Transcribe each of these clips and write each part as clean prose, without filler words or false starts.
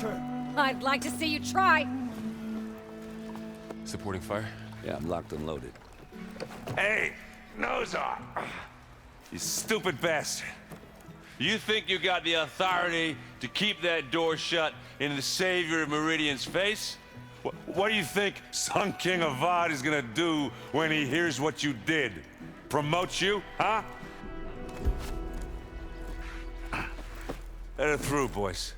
I'd like to see you try. Supporting fire? Yeah, I'm locked and loaded. Hey, Nozar! You stupid bastard. You think you got the authority to keep that door shut in the Savior of Meridian's face? What do you think Sun King Avad is gonna do when he hears what you did? Promote you, huh? Let her through, boys.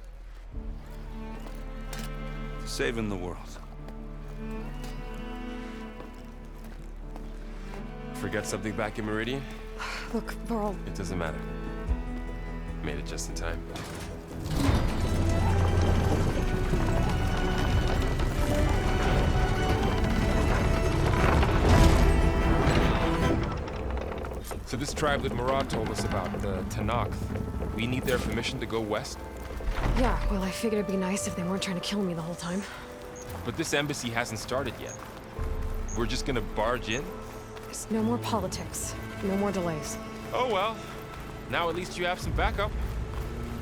Saving the world. Forget something back in Meridian? Look, Varl, It doesn't matter. Made it just in time. So this tribe that Murad told us about, the Tenakth, we need their permission to go west? yeah, well, I figured it'd be nice if they weren't trying to kill me the whole time. But this embassy hasn't started yet. We're just gonna barge in? There's no more politics. No more delays. Oh well. Now at least you have some backup.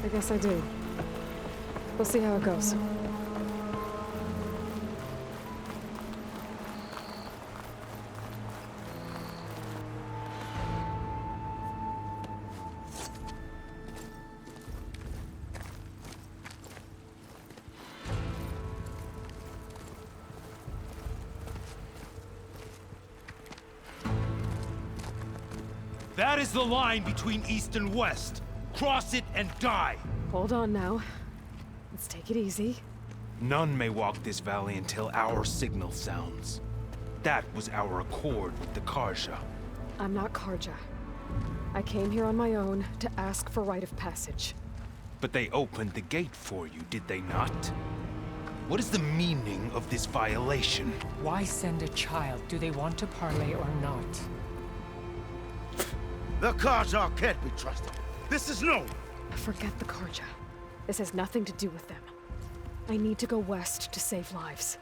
I guess I do. We'll see how it goes. That is the line between East and West. Cross it and die. Hold on now. Let's take it easy. None may walk this valley until our signal sounds. That was our accord with the Karja. I'm not Karja. I came here on my own to ask for rite of passage. But they opened the gate for you, did they not? What is the meaning of this violation? Why send a child? Do they want to parley or not? The Karja can't be trusted. This is known. Forget the Karja. This has nothing to do with them. I need to go west to save lives.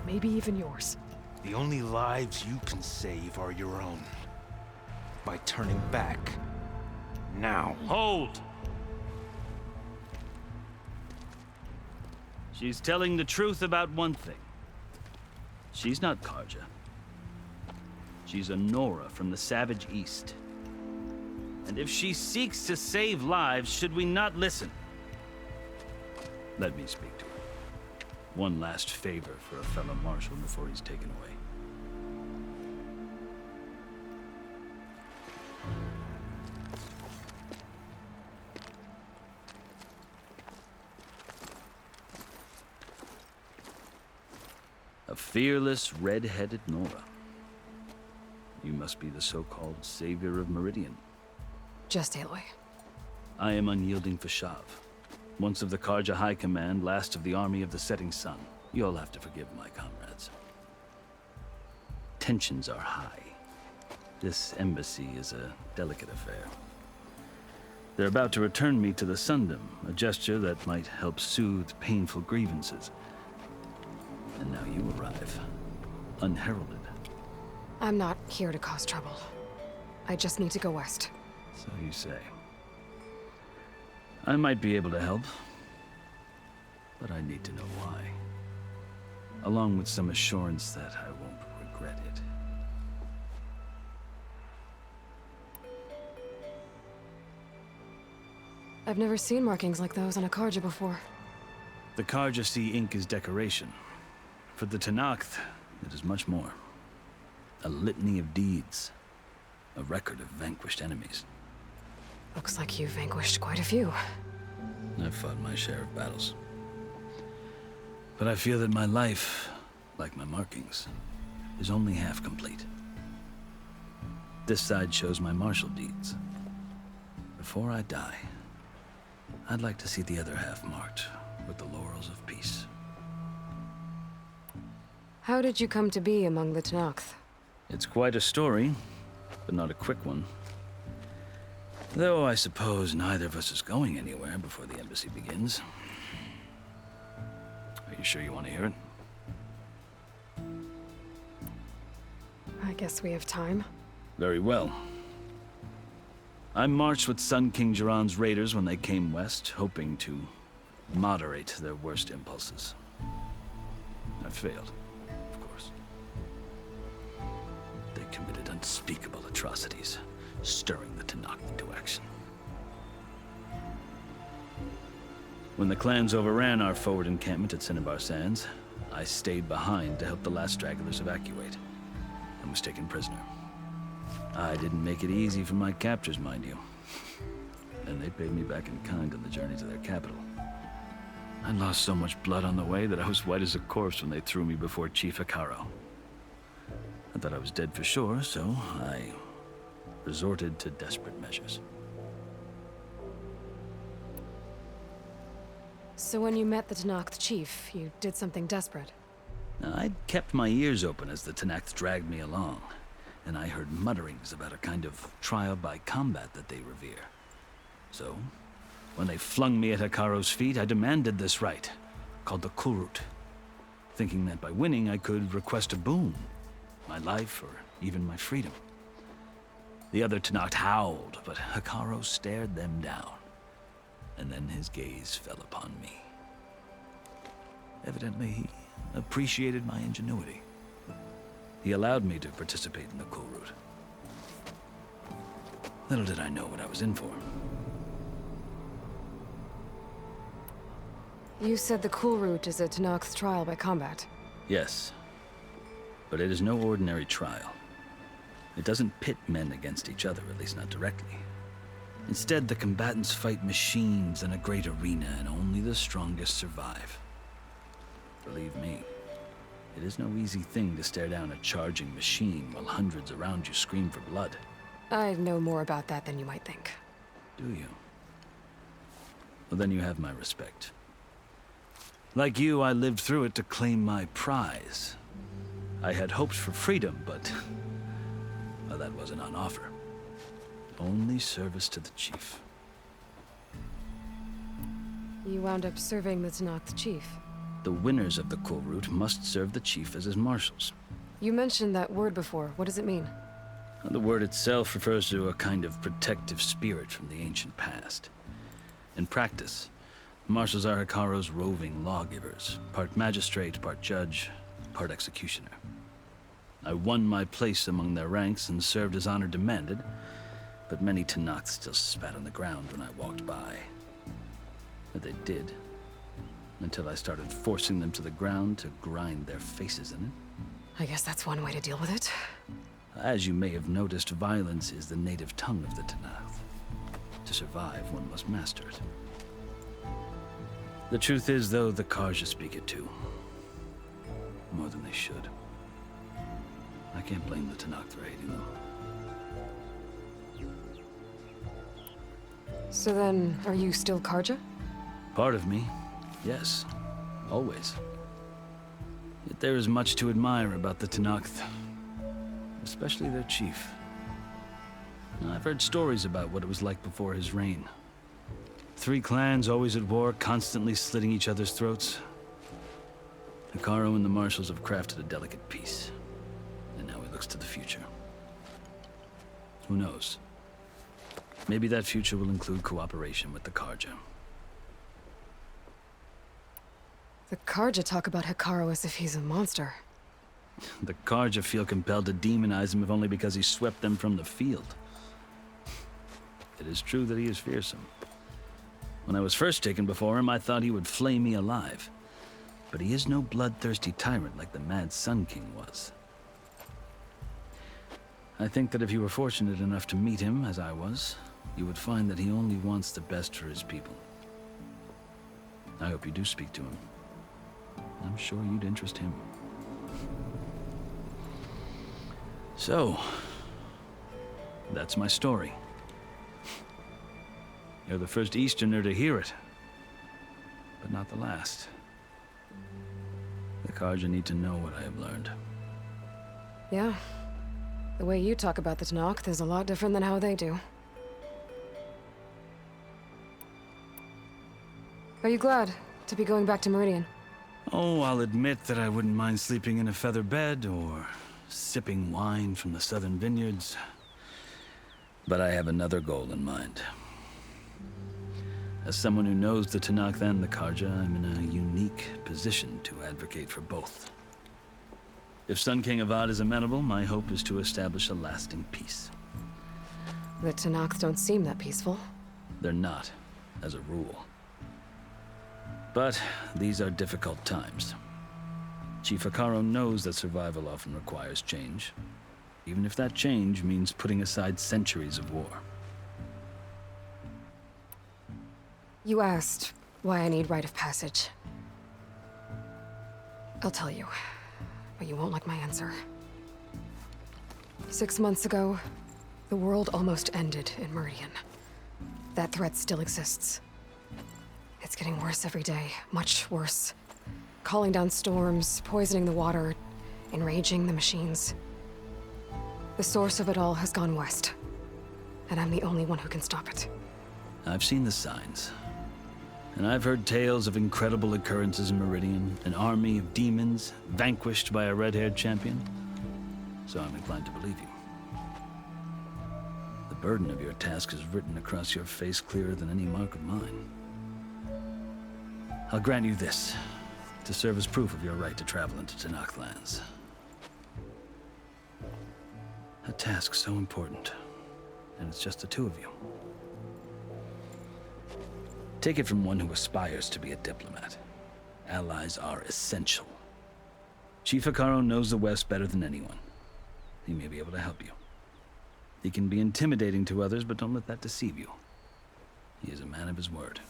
Maybe even yours. The only lives you can save are your own. By turning back. Now. Hold! She's telling the truth about one thing. She's not Karja. She's a Nora from the Savage East. And if she seeks to save lives, should we not listen? Let me speak to her. One last favor for a fellow marshal before he's taken away. A fearless, red-headed Nora. You must be the so-called Savior of Meridian. Just Aloy. I am unyielding Fashav. Once of the Karja High Command, last of the army of the setting sun. You'll have to forgive my comrades. Tensions are high. This embassy is a delicate affair. They're about to return me to the Sundom, a gesture that might help soothe painful grievances. And now you arrive, unheralded. I'm not here to cause trouble. I just need to go west. So you say. I might be able to help, but I need to know why. Along with some assurance that I won't regret it. I've never seen markings like those on a Karja before. The Karja see ink as decoration. For the Tenakth, it is much more. A litany of deeds. A record of vanquished enemies. Looks like you vanquished quite a few. I've fought my share of battles. But I feel that my life, like my markings, is only half complete. This side shows my martial deeds. Before I die, I'd like to see the other half marked with the laurels of peace. How did you come to be among the Tenakth? It's quite a story, but not a quick one. Though I suppose neither of us is going anywhere before the embassy begins. Are you sure you want to hear it? I guess we have time. Very well. I marched with Sun King Jiran's raiders when they came west, hoping to moderate their worst impulses. I failed, of course. They committed unspeakable atrocities, stirring the Tenakth into action. When the clans overran our forward encampment at Cinnabar Sands, I stayed behind to help the last stragglers evacuate, and was taken prisoner. I didn't make it easy for my captors, mind you. And they paid me back in kind on the journey to their capital. I lost so much blood on the way that I was white as a corpse when they threw me before Chief Hekarro. I thought I was dead for sure, so I resorted to desperate measures. So when you met the Tenakth chief, you did something desperate. Now, I'd kept my ears open as the Tenakth dragged me along, and I heard mutterings about a kind of trial by combat that they revere. So, when they flung me at Hekarro's feet, I demanded this rite, called the Kulrut, thinking that by winning I could request a boon, my life or even my freedom. The other Tenakth howled, but Hekarro stared them down, and then his gaze fell upon me. Evidently, he appreciated my ingenuity. He allowed me to participate in the Kulrut. Little did I know what I was in for. You said the Kulrut is a Tenakth trial by combat. Yes, but it is no ordinary trial. It doesn't pit men against each other, at least not directly. Instead, the combatants fight machines in a great arena, and only the strongest survive. Believe me, it is no easy thing to stare down a charging machine while hundreds around you scream for blood. I know more about that than you might think. Do you? Well, then you have my respect. Like you, I lived through it to claim my prize. I had hoped for freedom, but well, that wasn't on offer. Only service to the chief. You wound up serving the Tenakth chief. The winners of the Kulrut must serve the chief as his marshals. You mentioned that word before. What does it mean? The word itself refers to a kind of protective spirit from the ancient past. In practice, marshals are Hekarro's roving lawgivers, part magistrate, part judge, part executioner. I won my place among their ranks and served as honor demanded, but many Tenakth still spat on the ground when I walked by. But they did, until I started forcing them to the ground to grind their faces in it. I guess that's one way to deal with it. As you may have noticed, violence is the native tongue of the Tenakth. To survive, one must master it. The truth is, though, the Carja speak it too. More than they should. I can't blame the Tenakth for hating them. So then, are you still Carja? Part of me, yes. Always. Yet there is much to admire about the Tenakth. Especially their chief. I've heard stories about what it was like before his reign. 3 clans always at war, constantly slitting each other's throats. Hekarro and the marshals have crafted a delicate peace. And now he looks to the future. Who knows? Maybe that future will include cooperation with the Carja. The Carja talk about Hekarro as if he's a monster. The Carja feel compelled to demonize him if only because he swept them from the field. It is true that he is fearsome. When I was first taken before him, I thought he would flay me alive. But he is no bloodthirsty tyrant like the Mad Sun King was. I think that if you were fortunate enough to meet him, as I was, you would find that he only wants the best for his people. I hope you do speak to him. I'm sure you'd interest him. So, that's my story. You're the first Easterner to hear it, but not the last. The Carja need to know what I have learned. Yeah. The way you talk about the Tenakth is a lot different than how they do. Are you glad to be going back to Meridian? Oh, I'll admit that I wouldn't mind sleeping in a feather bed or sipping wine from the southern vineyards. But I have another goal in mind. As someone who knows the Tenakth and the Karja, I'm in a unique position to advocate for both. If Sun King Avad is amenable, my hope is to establish a lasting peace. The Tenakth don't seem that peaceful. They're not, as a rule. But these are difficult times. Chief Hekarro knows that survival often requires change, even if that change means putting aside centuries of war. You asked why I need rite of passage. I'll tell you, but you won't like my answer. 6 months ago, the world almost ended in Meridian. That threat still exists. It's getting worse every day, much worse. Calling down storms, poisoning the water, enraging the machines. The source of it all has gone west, and I'm the only one who can stop it. I've seen the signs. And I've heard tales of incredible occurrences in Meridian, an army of demons vanquished by a red-haired champion. So I'm inclined to believe you. The burden of your task is written across your face clearer than any mark of mine. I'll grant you this, to serve as proof of your right to travel into Tenakth lands. A task so important, and it's just the two of you. Take it from one who aspires to be a diplomat. Allies are essential. Chief Hekarro knows the West better than anyone. He may be able to help you. He can be intimidating to others, but don't let that deceive you. He is a man of his word.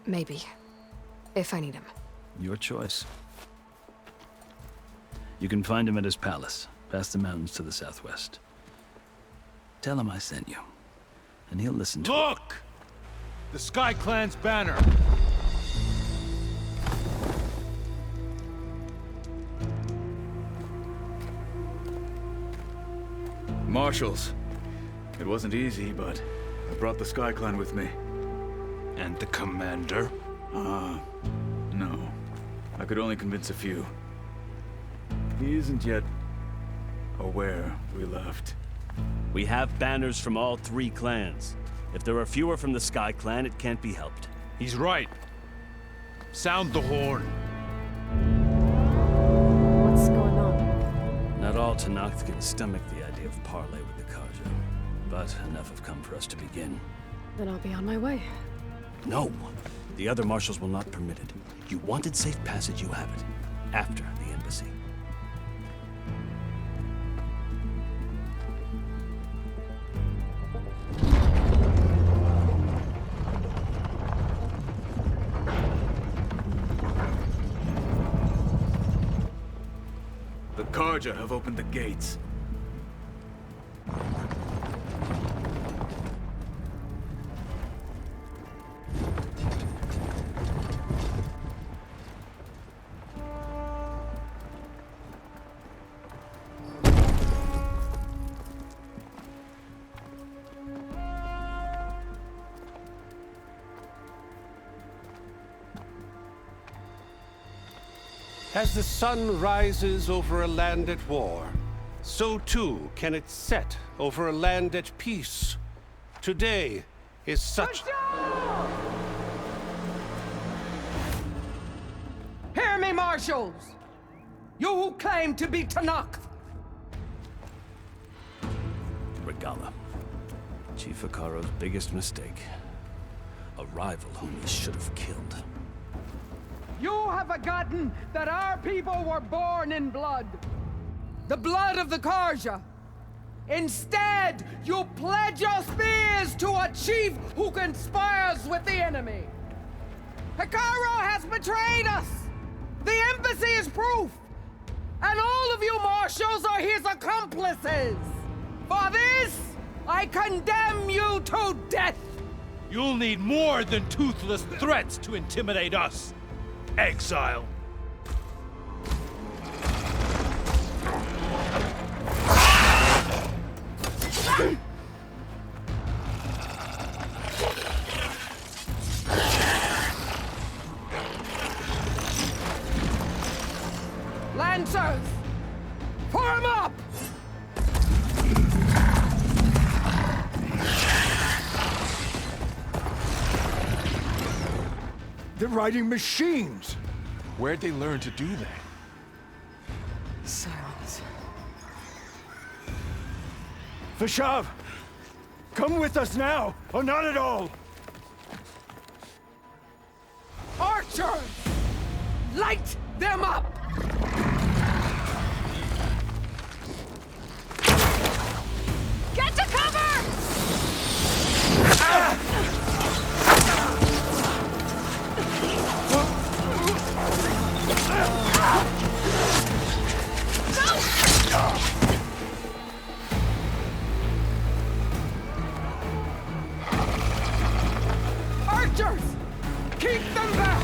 Maybe. If I need him. Your choice. You can find him at his palace, past the mountains to the southwest. Tell him I sent you, and he'll listen to it. Look! The Sky Clan's banner! Marshals. It wasn't easy, but I brought the Sky Clan with me. And the commander? No. I could only convince a few. He isn't yet aware we left. We have banners from all 3 clans. If there are fewer from the Sky Clan, it can't be helped. He's right. Sound the horn. What's going on? Not all Tenakth can stomach the idea of parley with the Karja, but enough have come for us to begin. Then I'll be on my way. No! The other marshals will not permit it. You wanted safe passage, you have it. After the embassy. The Karja have opened the gates. As the sun rises over a land at war, so too can it set over a land at peace. Today is such... Hear me, marshals! You who claim to be Tenakth! Regalla. Chief Hekarro's biggest mistake. A rival whom he should have killed. You have forgotten that our people were born in blood. The blood of the Karja. Instead, you pledge your spears to a chief who conspires with the enemy. Hekarro has betrayed us. The embassy is proof. And all of you marshals are his accomplices. For this, I condemn you to death. You'll need more than toothless threats to intimidate us. Exile. Lancers, form up! They're riding machines. Where'd they learn to do that? Silence. Vashav, come with us now, or not at all. Archers! Light them up! Get to cover! Archers! Keep them back!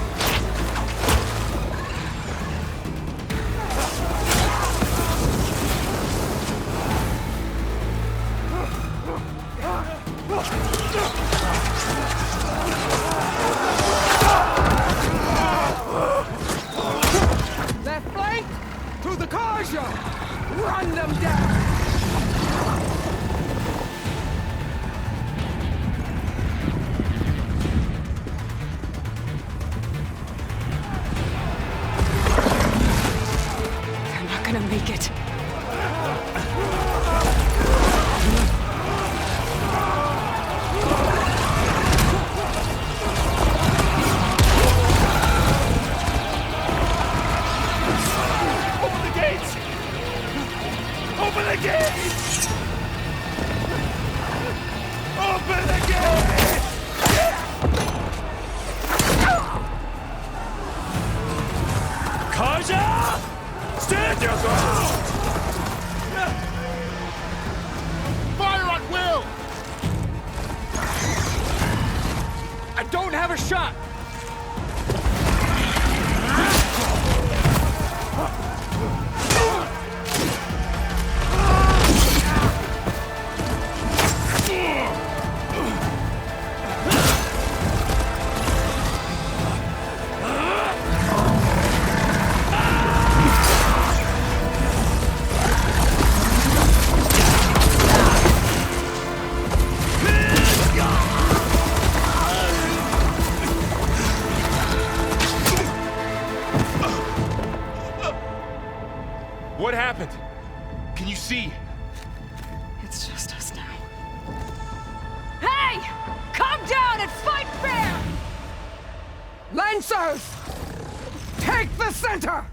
Left flank! To the Karja! Run them down! They're not gonna make it. Open the gates! Open the gates! Open the gates! Kaja! Stand your ground! Fire at will! I don't have a shot! What happened? Can you see? It's just us now. Hey! Come down and fight fair! Lancers! Take the center!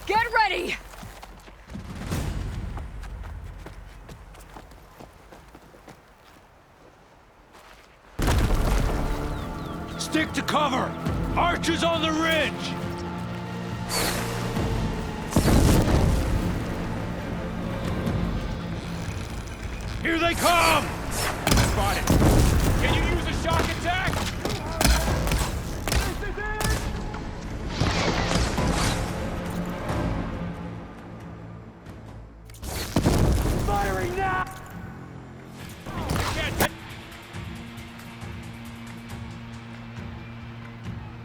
Get ready! Stick to cover! Archers on the ridge! Here they come! Spotted. Can you use a shock attack? Firing now!